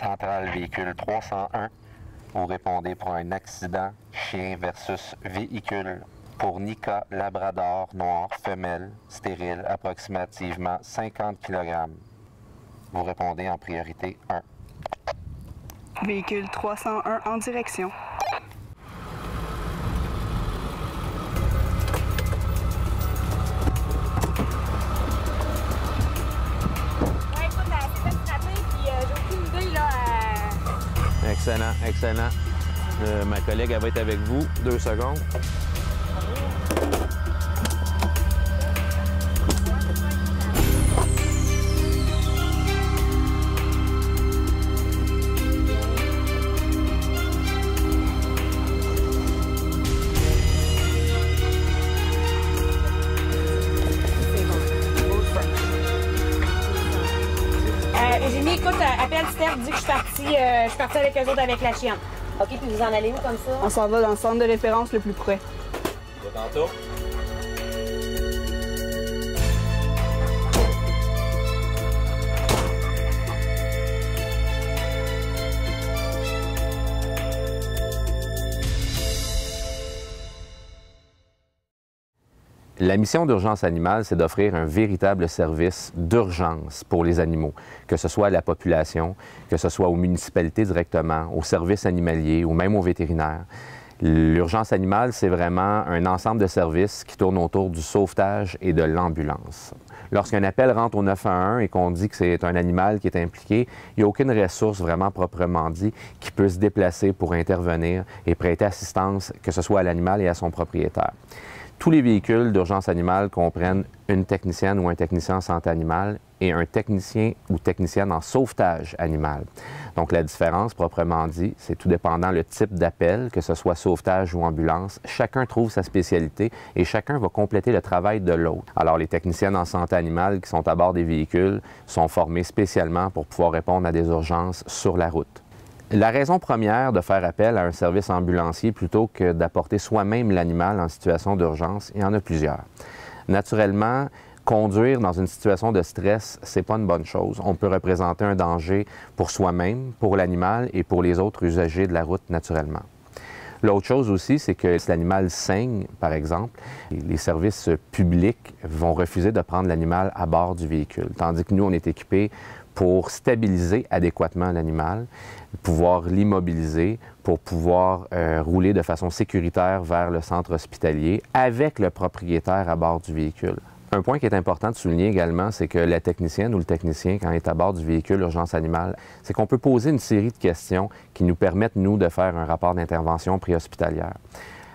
centrale véhicule 301. Vous répondez pour un accident chien versus véhicule. Pour Nika, Labrador, noir, femelle, stérile, approximativement 50 kg. Vous répondez en priorité 1. Véhicule 301 en direction. Ouais, écoute, c'est fait frapper, puis j'ai aucune idée, là. Excellent, excellent. Ma collègue, elle va être avec vous. 2 secondes. Eugénie, écoute, appelle Steph, dis que je suis partie avec eux autres avec la chienne. OK, puis vous en allez où comme ça? On s'en va dans le centre de référence le plus près. À tantôt. La mission d'urgence animale, c'est d'offrir un véritable service d'urgence pour les animaux, que ce soit à la population, que ce soit aux municipalités directement, aux services animaliers ou même aux vétérinaires. L'urgence animale, c'est vraiment un ensemble de services qui tournent autour du sauvetage et de l'ambulance. Lorsqu'un appel rentre au 911 et qu'on dit que c'est un animal qui est impliqué, il n'y a aucune ressource vraiment proprement dit qui peut se déplacer pour intervenir et prêter assistance, que ce soit à l'animal et à son propriétaire. Tous les véhicules d'urgence animale comprennent une technicienne ou un technicien en santé animale et un technicien ou technicienne en sauvetage animal. Donc la différence, proprement dit, c'est tout dépendant le type d'appel, que ce soit sauvetage ou ambulance. Chacun trouve sa spécialité et chacun va compléter le travail de l'autre. Alors les techniciennes en santé animale qui sont à bord des véhicules sont formées spécialement pour pouvoir répondre à des urgences sur la route. La raison première de faire appel à un service ambulancier plutôt que d'apporter soi-même l'animal en situation d'urgence, il y en a plusieurs. Naturellement, conduire dans une situation de stress, c'est pas une bonne chose. On peut représenter un danger pour soi-même, pour l'animal et pour les autres usagers de la route naturellement. L'autre chose aussi, c'est que si l'animal saigne, par exemple, les services publics vont refuser de prendre l'animal à bord du véhicule, tandis que nous, on est équipés pour stabiliser adéquatement l'animal, pouvoir l'immobiliser, pour pouvoir rouler de façon sécuritaire vers le centre hospitalier avec le propriétaire à bord du véhicule. Un point qui est important de souligner également, c'est que la technicienne ou le technicien, quand il est à bord du véhicule urgence animale, c'est qu'on peut poser une série de questions qui nous permettent, nous, de faire un rapport d'intervention préhospitalière.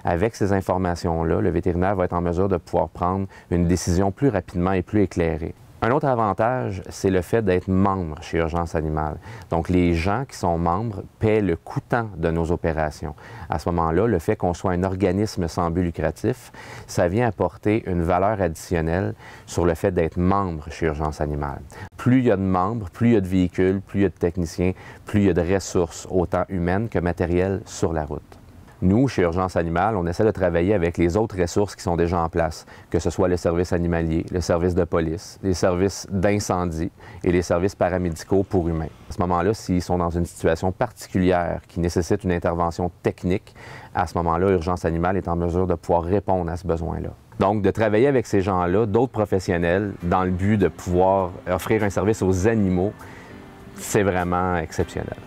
Avec ces informations-là, le vétérinaire va être en mesure de pouvoir prendre une décision plus rapidement et plus éclairée. Un autre avantage, c'est le fait d'être membre chez Urgence Animale. Donc, les gens qui sont membres paient le coûtant de nos opérations. À ce moment-là, le fait qu'on soit un organisme sans but lucratif, ça vient apporter une valeur additionnelle sur le fait d'être membre chez Urgence Animale. Plus il y a de membres, plus il y a de véhicules, plus il y a de techniciens, plus il y a de ressources, autant humaines que matérielles, sur la route. Nous, chez Urgence Animale, on essaie de travailler avec les autres ressources qui sont déjà en place, que ce soit le service animalier, le service de police, les services d'incendie et les services paramédicaux pour humains. À ce moment-là, s'ils sont dans une situation particulière qui nécessite une intervention technique, à ce moment-là, Urgence Animale est en mesure de pouvoir répondre à ce besoin-là. Donc, de travailler avec ces gens-là, d'autres professionnels, dans le but de pouvoir offrir un service aux animaux, c'est vraiment exceptionnel.